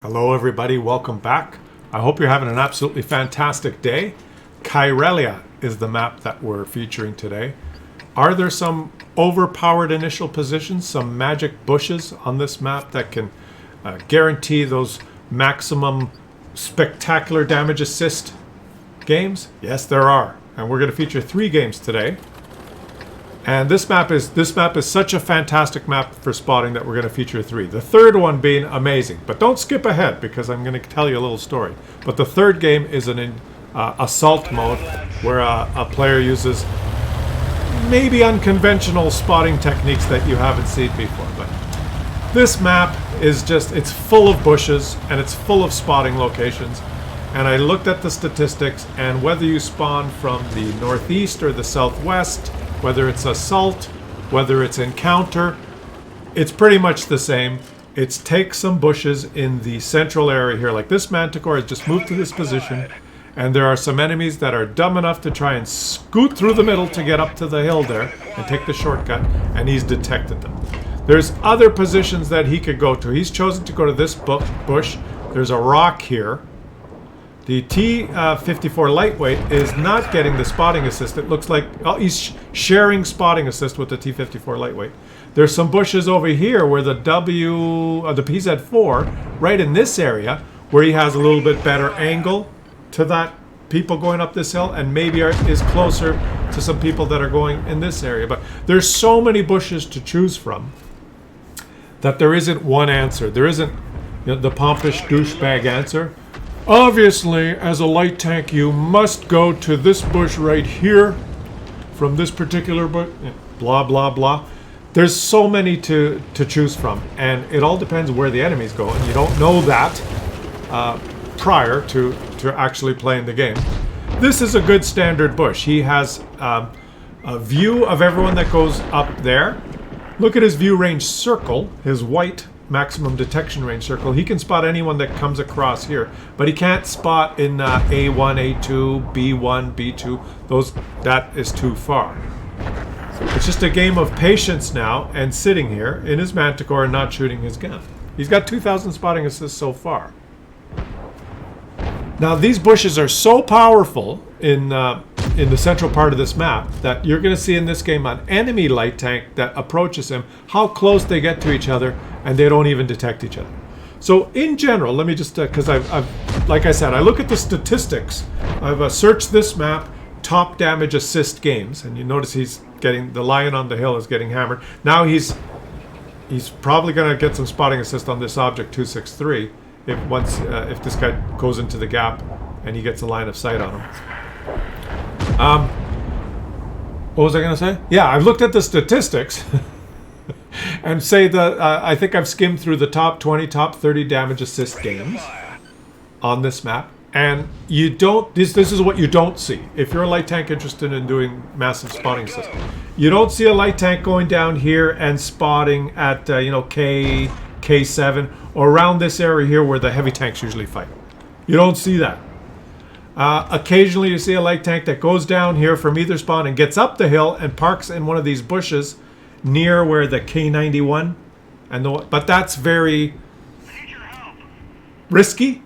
Hello everybody, welcome back. I hope you're having an absolutely fantastic day. Kirellia is the map that we're featuring today. Are there some overpowered initial positions, some magic bushes on this map that can guarantee those maximum spectacular damage assist games? Yes, there are. And we're going to feature 3 games today. And this map is such a fantastic map for spotting that we're going to feature 3. The third one being amazing, but don't skip ahead because I'm going to tell you a little story. But the third game is an assault mode where a player uses maybe unconventional spotting techniques that you haven't seen before. But this map is it's full of bushes and it's full of spotting locations. And I looked at the statistics, and whether you spawn from the northeast or the southwest, whether it's assault, whether it's encounter, it's pretty much the same. It's take some bushes in the central area here. Like this manticore has just moved to this position, and there are some enemies that are dumb enough to try and scoot through the middle to get up to the hill there and take the shortcut, and he's detected them. There's other positions that he could go to. He's chosen to go to this bush. There's a rock here. The T-54 lightweight is not getting the spotting assist. It looks like he's sharing spotting assist with the T-54 lightweight. There's some bushes over here where the the PZ-4, right in this area, where he has a little bit better angle to that people going up this hill, and maybe is closer to some people that are going in this area. But there's so many bushes to choose from that there isn't one answer. There isn't the pompous douchebag answer. Obviously, as a light tank, you must go to this bush right here from this particular bush, blah, blah, blah. There's so many to choose from, and it all depends where the enemy's going. You don't know that prior to actually playing the game. This is a good standard bush. He has a view of everyone that goes up there. Look at his view range circle, his white maximum detection range circle. He can spot anyone that comes across here, but he can't spot in A1, A2, B1, B2. That is too far. It's just a game of patience now and sitting here in his manticore and not shooting his gun. He's got 2,000 spotting assists so far. Now these bushes are so powerful in the central part of this map that you're going to see in this game an enemy light tank that approaches him, how close they get to each other, and they don't even detect each other. So in general, let me just, because I've like I said, I look at the statistics. I've searched this map, top damage assist games, and you notice he's getting, the lion on the hill is getting hammered. Now he's probably going to get some spotting assist on this object 263 if this guy goes into the gap and he gets a line of sight on him. What was I going to say? Yeah, I've looked at the statistics and say that I think I've skimmed through the top 20, top 30 damage assist games on this map. And you don't, this is what you don't see. If you're a light tank interested in doing massive spotting assist, you don't see a light tank going down here and spotting at, K7 or around this area here where the heavy tanks usually fight. You don't see that. Occasionally you see a light tank that goes down here from either spawn and gets up the hill and parks in one of these bushes near where the K91 but that's very risky,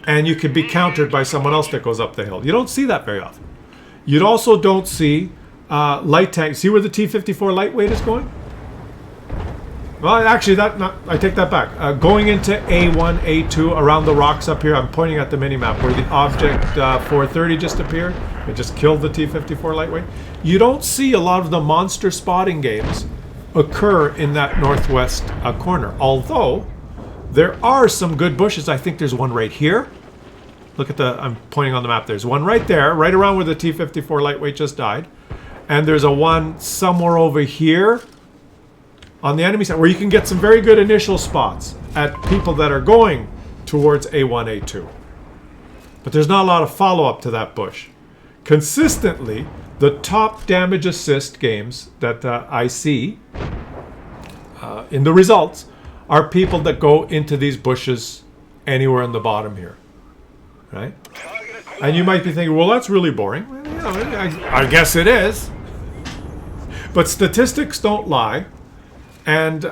and you could be countered by someone else that goes up the hill. You don't see that very often. You also don't see light tanks. See where the T-54 lightweight is going? Well, actually, I take that back. Going into A1, A2, around the rocks up here, I'm pointing at the minimap where the object 430 just appeared. It just killed the T-54 lightweight. You don't see a lot of the monster spotting games occur in that northwest corner. Although, there are some good bushes. I think there's one right here. Look at I'm pointing on the map. There's one right there, right around where the T-54 lightweight just died. And there's a one somewhere over here on the enemy side, where you can get some very good initial spots at people that are going towards A1, A2. But there's not a lot of follow-up to that bush. Consistently, the top damage assist games that I see in the results are people that go into these bushes anywhere in the bottom here. Right? And you might be thinking, well, that's really boring. Well, I guess it is. But statistics don't lie. And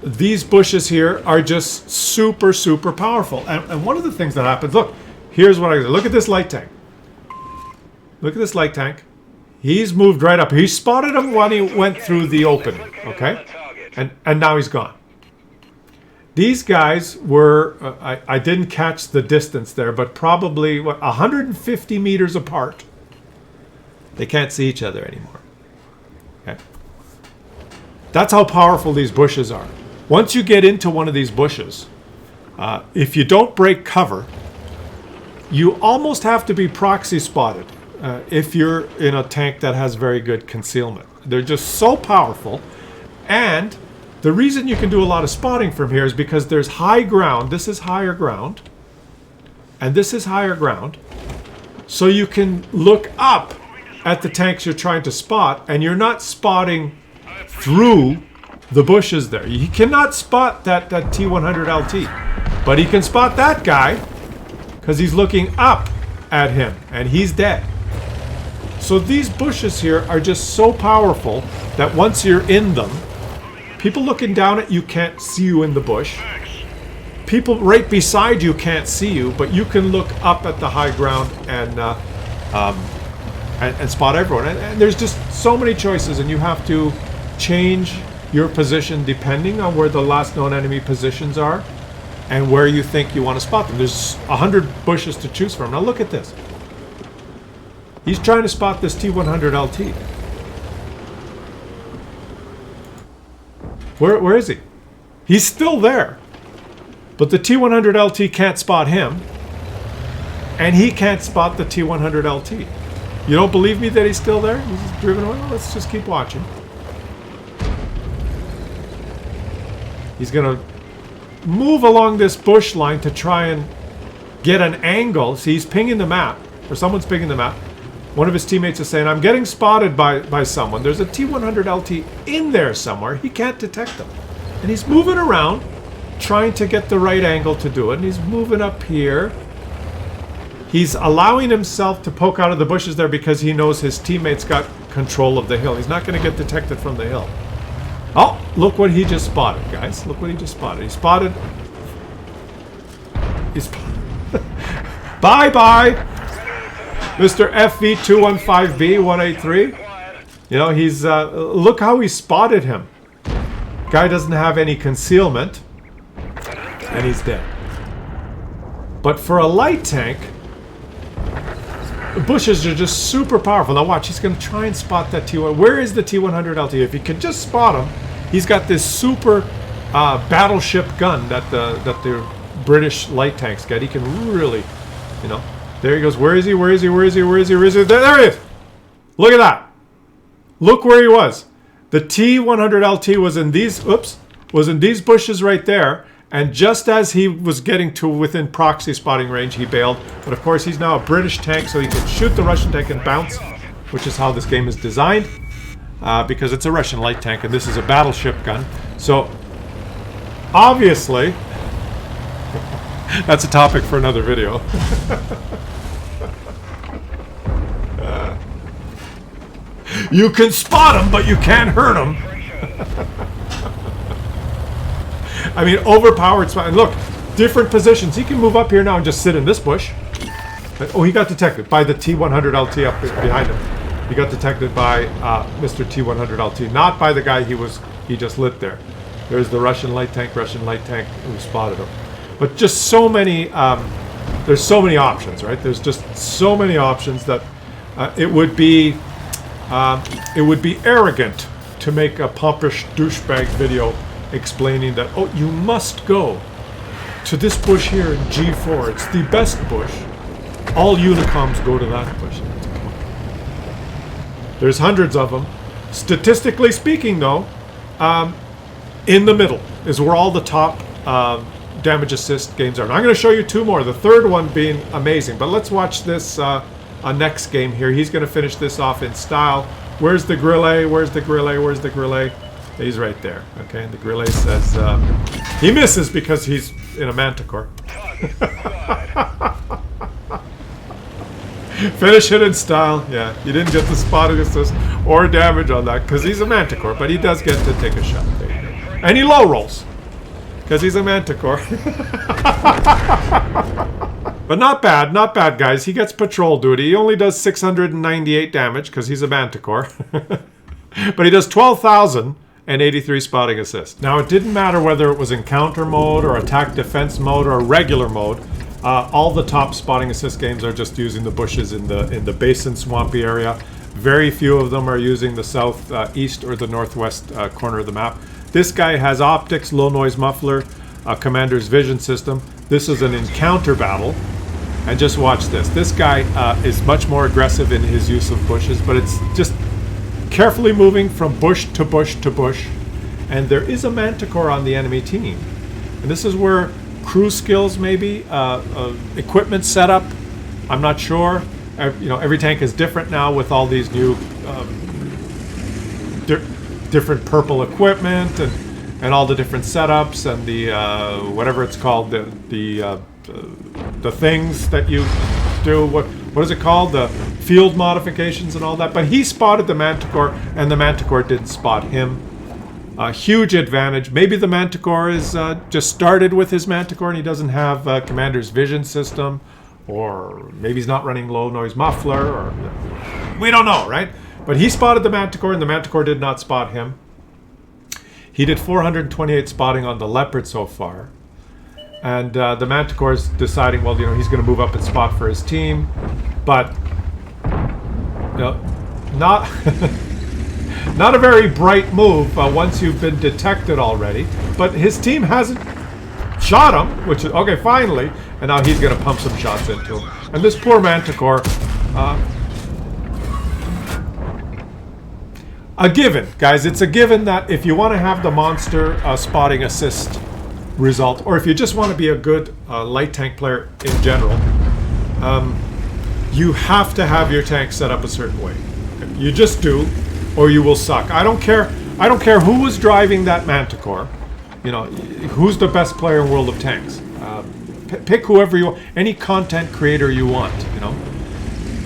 these bushes here are just super, super powerful. And one of the things that happens, look, here's what I do. Look at this light tank. Look at this light tank. He's moved right up. He spotted him when he went through the opening, okay? And now he's gone. These guys were, I didn't catch the distance there, but probably, 150 meters apart. They can't see each other anymore. Okay? That's how powerful these bushes are. Once you get into one of these bushes, if you don't break cover, you almost have to be proxy spotted if you're in a tank that has very good concealment. They're just so powerful. And the reason you can do a lot of spotting from here is because there's high ground. This is higher ground. And this is higher ground. So you can look up at the tanks you're trying to spot, and you're not spotting through the bushes there. He cannot spot that T100 LT, but he can spot that guy because he's looking up at him, and he's dead. So these bushes here are just so powerful that once you're in them, people looking down at you can't see you in the bush. People right beside you can't see you, but you can look up at the high ground and spot everyone. And there's just so many choices, and you have to change your position depending on where the last known enemy positions are and where you think you want to spot them. There's 100 bushes to choose from. Now look at this. He's trying to spot this T100 LT. Where is he? He's still there. But the T100 LT can't spot him. And he can't spot the T100 LT. You don't believe me that he's still there? He's driven away? Well, let's just keep watching. He's going to move along this bush line to try and get an angle. See, he's pinging the map. Or someone's pinging the map. One of his teammates is saying, I'm getting spotted by someone. There's a T100 LT in there somewhere. He can't detect them. And he's moving around, trying to get the right angle to do it. And he's moving up here. He's allowing himself to poke out of the bushes there because he knows his teammates got control of the hill. He's not going to get detected from the hill. Oh, look what he just spotted, guys. Look what he just spotted. He spotted... Bye-bye! Mr. FV215B183. You know, he's... look how he spotted him. Guy doesn't have any concealment. And he's dead. But for a light tank... The bushes are just super powerful. Now watch, he's going to try and spot that T1. Where is the T100 LT? If he can just spot him, he's got this super battleship gun that the British light tanks get. He can really, you know. There he goes. Where is he? Where is he? Where is he? Where is he? Where is he? There he is. Look at that. Look where he was. The T100 LT was in these. Oops. Was in these bushes right there. And just as he was getting to within proxy spotting range, he bailed. But of course, he's now a British tank, so he can shoot the Russian tank and bounce, which is how this game is designed, because it's a Russian light tank, and this is a battleship gun. So, obviously, that's a topic for another video. You can spot him, but you can't hurt him. I mean, overpowered spot. And look, different positions. He can move up here now and just sit in this bush. Oh, he got detected by the T100 LT up behind him. He got detected by Mr. T100 LT, not by the guy he just lit there. There's the Russian light tank who spotted him. But just so many, there's so many options, right? There's just so many options that it would be arrogant to make a pompish douchebag video explaining that, oh, you must go to this bush here in G4. It's the best bush. All Unicoms go to that bush. There's hundreds of them. Statistically speaking, though, in the middle is where all the top damage assist games are. And I'm going to show you two more, the third one being amazing. But let's watch this next game here. He's going to finish this off in style. Where's the Kirellia? Where's the Kirellia? Where's the Kirellia? He's right there. Okay, and the Kirellia says he misses because he's in a manticore. Finish it in style. Yeah, you didn't get the spotting assist or damage on that because he's a manticore, but he does get to take a shot. There you go. And he low rolls. because he's a manticore. But not bad, guys. He gets patrol duty. He only does 698 damage because he's a manticore. But he does 12,083 spotting assists. Now, it didn't matter whether it was encounter mode or attack defense mode or regular mode. All the top spotting assist games are just using the bushes in the basin swampy area. Very few of them are using the south, east, or the northwest corner of the map. This guy has optics, low noise muffler, commander's vision system. This is an encounter battle. And just watch this. This guy is much more aggressive in his use of bushes, but it's just carefully moving from bush to bush to bush. And there is a manticore on the enemy team. And this is where crew skills, maybe, equipment setup, I'm not sure. You know, every tank is different now with all these new different purple equipment and all the different setups and the whatever it's called, the things that you do. What is it called? The field modifications and all that. But he spotted the manticore, and the manticore didn't spot him. A huge advantage. Maybe the manticore is just started with his manticore and he doesn't have commander's vision system, or maybe he's not running low noise muffler, or we don't know, right? But he spotted the manticore and the manticore did not spot him. He did 428 spotting on the leopard so far, and the manticore is deciding, well, you know, he's going to move up and spot for his team, but you know, not not a very bright move once you've been detected already. But his team hasn't shot him, which is okay, finally, and now he's going to pump some shots into him. And this poor manticore, a given, guys. It's a given that if you want to have the monster spotting assist result, or if you just want to be a good light tank player in general, you have to have your tank set up a certain way. You just do, or you will suck. I don't care who was driving that manticore. You know, who's the best player in World of Tanks. Pick whoever you want, any content creator you want, you know.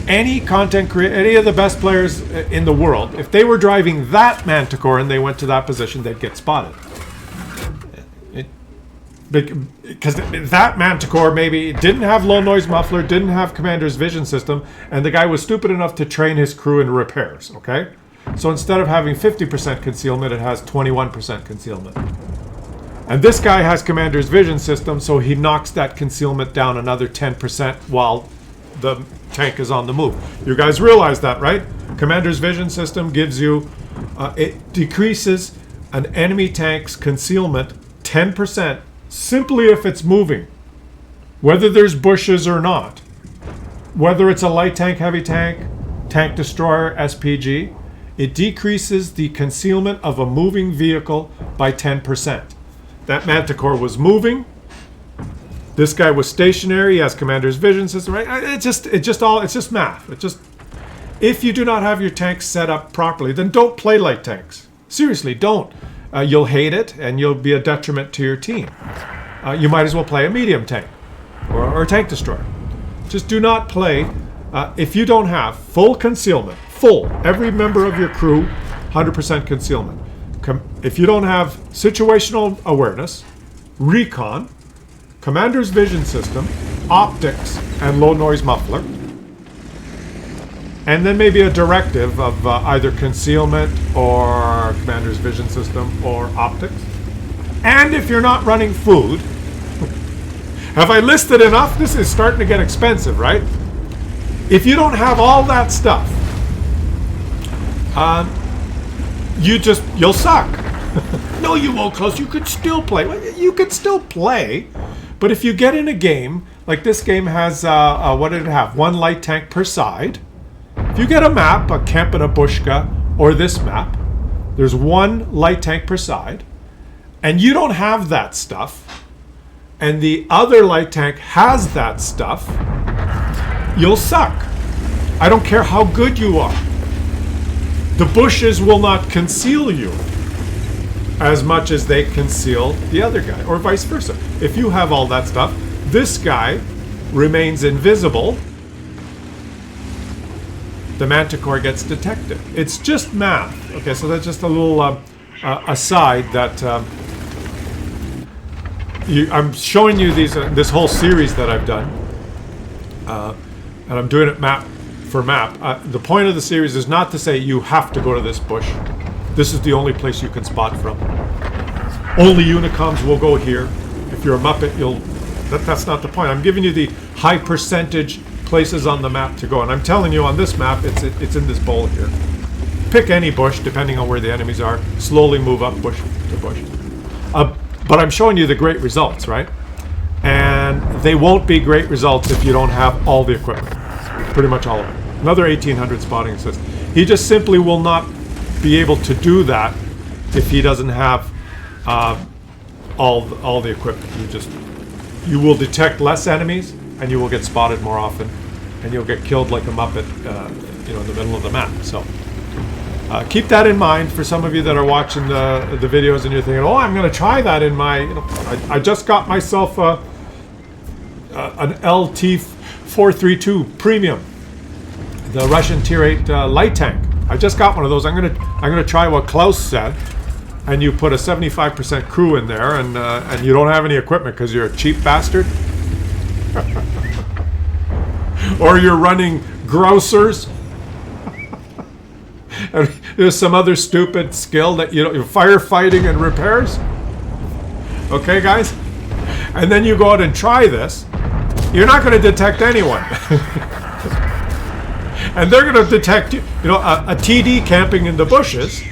Any content creator, any of the best players in the world, if they were driving that manticore and they went to that position, they'd get spotted. Because that manticore maybe didn't have low noise muffler, didn't have commander's vision system, and the guy was stupid enough to train his crew in repairs, okay? So instead of having 50% concealment, it has 21% concealment. And this guy has commander's vision system, so he knocks that concealment down another 10% while the tank is on the move. You guys realize that, right? Commander's vision system gives you, it decreases an enemy tank's concealment 10% simply if it's moving. Whether there's bushes or not. Whether it's a light tank, heavy tank, tank destroyer, SPG, it decreases the concealment of a moving vehicle by 10%. That manticore was moving. This guy was stationary. He has commander's vision system, right? It's just math. If you do not have your tanks set up properly, then don't play light tanks. Seriously, don't. You'll hate it, and you'll be a detriment to your team. You might as well play a medium tank or a tank destroyer. Just do not play if you don't have full concealment. Every member of your crew, 100% concealment. If you don't have situational awareness, recon, commander's vision system, optics, and low noise muffler, and then maybe a directive of either concealment or commander's vision system or optics. And if you're not running food, have I listed enough? This is starting to get expensive, right? If you don't have all that stuff, you'll suck. No, you won't, Klaus. You could still play. You could still play, but if you get in a game, like this game has, what did it have? One light tank per side. If you get a map, a Kemp and a Bushka, or this map, there's one light tank per side, and you don't have that stuff, and the other light tank has that stuff, you'll suck. I don't care how good you are. The bushes will not conceal you as much as they conceal the other guy, or vice versa. If you have all that stuff, this guy remains invisible. The manticore gets detected. It's just math. Okay, so that's just a little aside that I'm showing you these this whole series that I've done, and I'm doing it map for map. The point of the series is not to say you have to go to this bush. This is the only place you can spot from. Only Unicoms will go here. If you're a Muppet, you'll... That's not the point. I'm giving you the high percentage places on the map to go. And I'm telling you on this map, it's in this bowl here. Pick any bush, depending on where the enemies are. Slowly move up bush to bush. But I'm showing you the great results, right? And they won't be great results if you don't have all the equipment. Pretty much all of it. Another 1800 spotting assist. He just simply will not be able to do that if he doesn't have all the equipment. You will detect less enemies, and you will get spotted more often, and you'll get killed like a Muppet, in the middle of the map. So keep that in mind for some of you that are watching the videos, and you're thinking, "Oh, I'm going to try that in my." I just got myself an LT-432 Premium, the Russian Tier 8 light tank. I just got one of those. I'm gonna try what Claus said. And you put a 75% crew in there, and you don't have any equipment because you're a cheap bastard, or you're running grousers, and there's some other stupid skill that you're firefighting and repairs. Okay, guys, and then you go out and try this. You're not going to detect anyone, and they're going to detect you. A TD camping in the bushes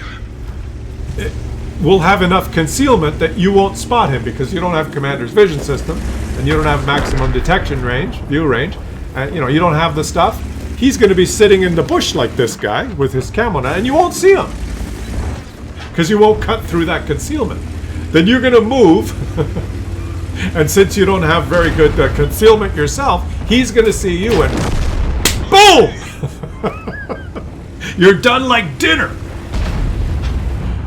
will have enough concealment that you won't spot him because you don't have commander's vision system, and you don't have maximum detection range, view range, and you don't have the stuff. He's going to be sitting in the bush like this guy with his camo, and you won't see him because you won't cut through that concealment. Then you're going to move, and since you don't have very good concealment yourself, he's going to see you, and boom! You're done like dinner.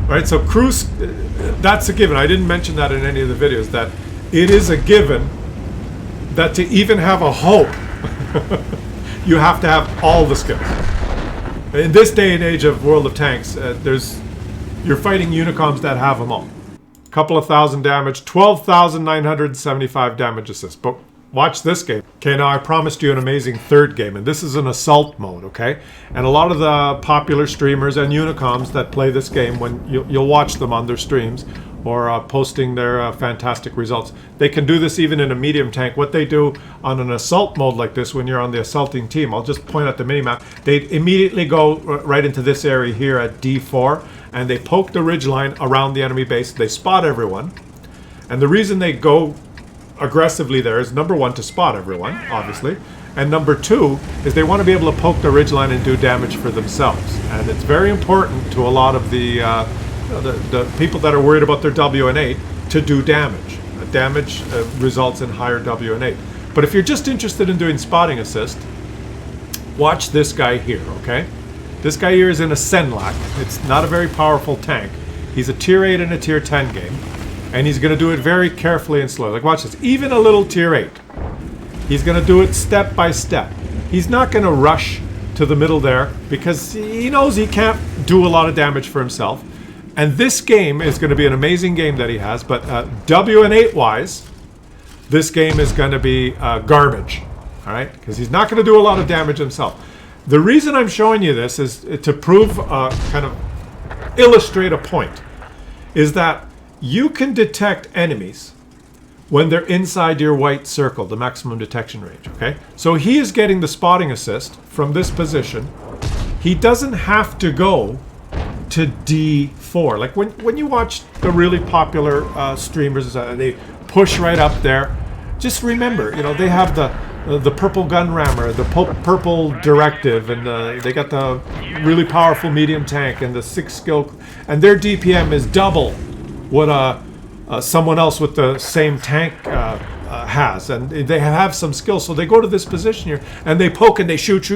Right, so cruise, that's a given. I didn't mention that in any of the videos, that it is a given that to even have a hope, you have to have all the skills. In this day and age of World of Tanks, you're fighting Unicoms that have them all. A couple of thousand damage, 12,975 damage assist. But watch this game. Okay, now I promised you an amazing third game, and this is an assault mode, okay? And a lot of the popular streamers and Unicoms that play this game, when you'll watch them on their streams or posting their fantastic results, they can do this even in a medium tank. What they do on an assault mode like this, when you're on the assaulting team, I'll just point at the minimap, they immediately go right into this area here at D4, and they poke the ridgeline around the enemy base. They spot everyone, and the reason they go aggressively there is, number one, to spot everyone, obviously, and number two is they want to be able to poke the ridgeline and do damage for themselves. And it's very important to a lot of the people that are worried about their WN8 to do damage. Damage results in higher WN8. But if you're just interested in doing spotting assist, watch this guy here, okay? This guy here is in a Senlac. It's not a very powerful tank. He's a tier 8 and a tier 10 game. And he's going to do it very carefully and slowly. Like, watch this. Even a little tier 8. He's going to do it step by step. He's not going to rush to the middle there because he knows he can't do a lot of damage for himself. And this game is going to be an amazing game that he has. But WN8-wise, this game is going to be garbage. All right? Because he's not going to do a lot of damage himself. The reason I'm showing you this is to prove, kind of illustrate a point, is that you can detect enemies when they're inside your white circle, the maximum detection range, okay? So he is getting the spotting assist from this position. He doesn't have to go to D4. Like when you watch the really popular streamers, they push right up there. Just remember, they have the purple gun rammer, the purple directive, and they got the really powerful medium tank and the 6 skill, and their DPM is double what someone else with the same tank has, and they have some skill, so they go to this position here and they poke and they shoot,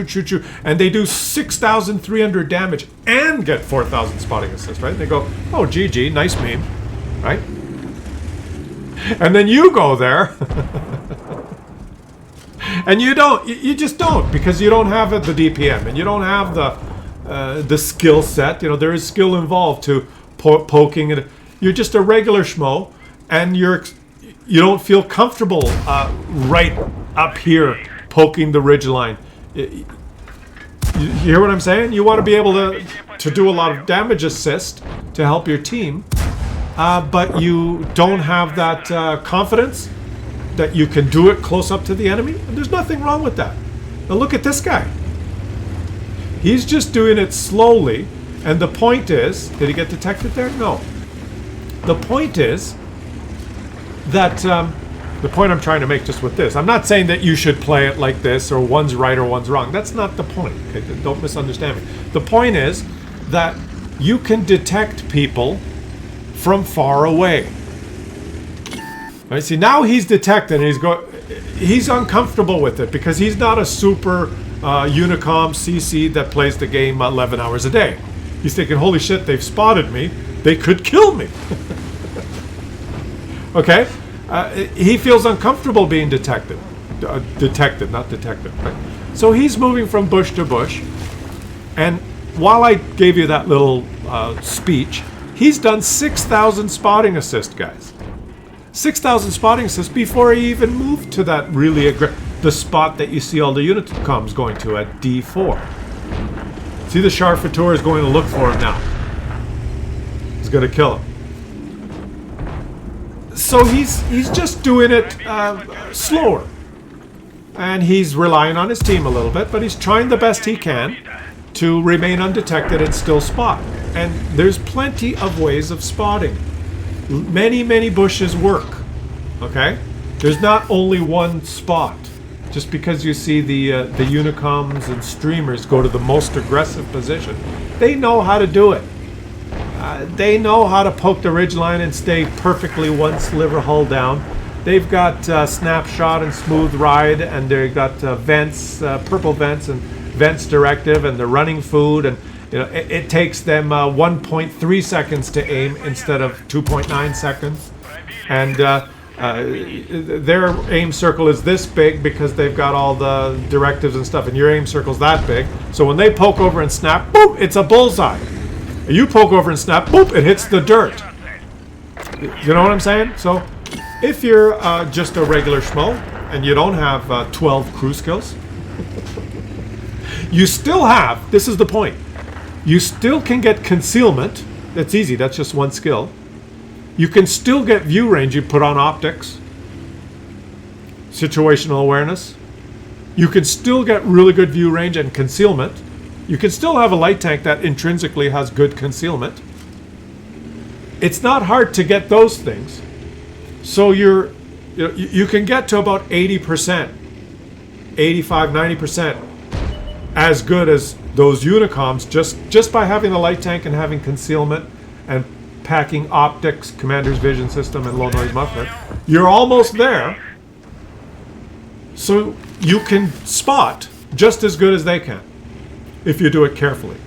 and they do 6,300 damage and get 4,000 spotting assist, right? And they go, oh, GG, nice meme, right? And then you go there and you just don't, because you don't have the DPM and you don't have the skill set. There is skill involved to poking, and you're just a regular schmo, and you don't feel comfortable right up here poking the ridge line. You hear what I'm saying? You want to be able to do a lot of damage assist to help your team, but you don't have that confidence that you can do it close up to the enemy. And there's nothing wrong with that. Now look at this guy. He's just doing it slowly, and the point is, did he get detected there? No. The point is that, the point I'm trying to make just with this, I'm not saying that you should play it like this, or one's right or one's wrong. That's not the point. Okay? Don't misunderstand me. The point is that you can detect people from far away. Right? See, now he's detected, and he's uncomfortable with it because he's not a super Unicom CC that plays the game 11 hours a day. He's thinking, holy shit, they've spotted me. They could kill me. Okay? He feels uncomfortable being detected. Detected, not detected. Right? So he's moving from bush to bush. And while I gave you that little speech, he's done 6,000 spotting assist, guys. 6,000 spotting assists before he even moved to that really the spot that you see all the Unicoms going to at D4. See, the Charfateur is going to look for him now. He's going to kill him. So he's just doing it slower. And he's relying on his team a little bit, but he's trying the best he can to remain undetected and still spot. And there's plenty of ways of spotting. Many bushes work. Okay? There's not only one spot. Just because you see the Unicoms and streamers go to the most aggressive position, they know how to do it. They know how to poke the ridgeline and stay perfectly one sliver hull down. They've got snapshot and smooth ride, and they've got vents, purple vents and vents directive, and they're running food, and it takes them 1.3 seconds to aim instead of 2.9 seconds, and their aim circle is this big because they've got all the directives and stuff, and your aim circle's that big. So when they poke over and snap, boop, it's a bullseye. You poke over and snap, boop, it hits the dirt. You know what I'm saying? So if you're just a regular schmo and you don't have 12 crew skills, you still have, this is the point, you still can get concealment. That's easy, that's just one skill. You can still get view range. You put on optics, situational awareness. You can still get really good view range and concealment. You can still have a light tank that intrinsically has good concealment. It's not hard to get those things. So you can get to about 80%, 85, 90% as good as those Unicoms just by having the light tank and having concealment and packing optics, commander's vision system, and low noise muffler. You're almost there. So you can spot just as good as they can if you do it carefully.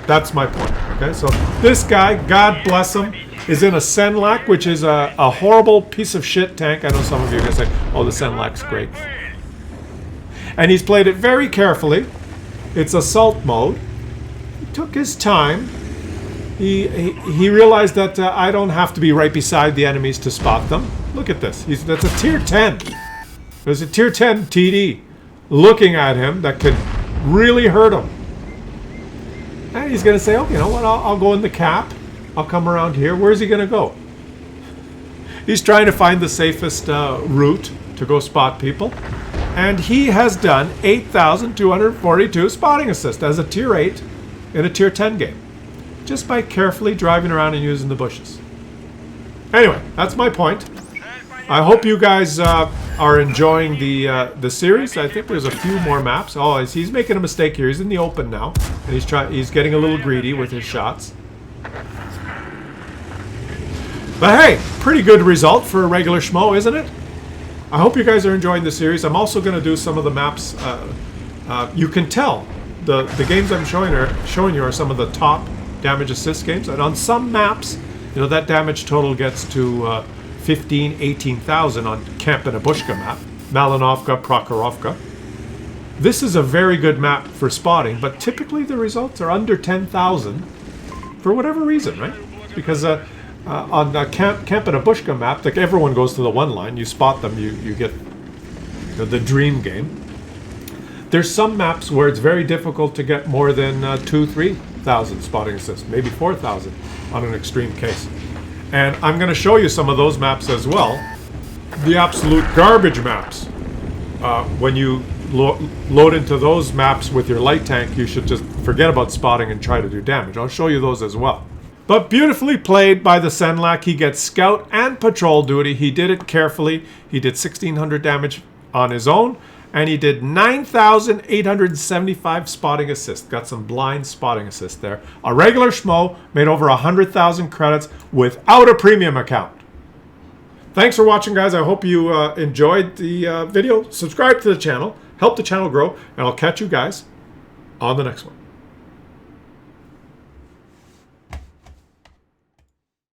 That's my point. Okay, so this guy, God bless him, is in a Senlac, which is a horrible piece of shit tank. I know some of you are going to say, oh, the Senlac's great. And he's played it very carefully. It's assault mode. He took his time. He realized that I don't have to be right beside the enemies to spot them. Look at this. That's a tier 10. There's a tier 10 TD looking at him that could really hurt him. And he's going to say, oh, you know what, I'll go in the cap. I'll come around here. Where's he going to go? He's trying to find the safest route to go spot people. And he has done 8,242 spotting assists as a tier 8 in a tier 10 game. Just by carefully driving around and using the bushes. Anyway, that's my point. I hope you guys are enjoying the series. I think there's a few more maps. Oh, he's making a mistake here. He's in the open now, and he's getting a little greedy with his shots. But hey, pretty good result for a regular schmo, isn't it? I hope you guys are enjoying the series. I'm also going to do some of the maps. You can tell the games I'm showing you are some of the top damage assist games, and on some maps, that damage total gets to 15, 18,000 on Camp in a Bushka map, Malinovka, Prokhorovka. This is a very good map for spotting, but typically the results are under 10,000 for whatever reason, right? Because on the Camp in a Bushka map, like everyone goes to the one line. You spot them, you get the dream game. There's some maps where it's very difficult to get more than 2,000-3,000 spotting assists, maybe 4,000 on an extreme case. And I'm going to show you some of those maps as well. The absolute garbage maps. When you load into those maps with your light tank, you should just forget about spotting and try to do damage. I'll show you those as well. But beautifully played by the Senlac. He gets scout and patrol duty. He did it carefully. He did 1,600 damage on his own. And he did 9,875 spotting assists. Got some blind spotting assists there. A regular schmo made over 100,000 credits without a premium account. Thanks for watching, guys. I hope you enjoyed the video. Subscribe to the channel. Help the channel grow. And I'll catch you guys on the next one.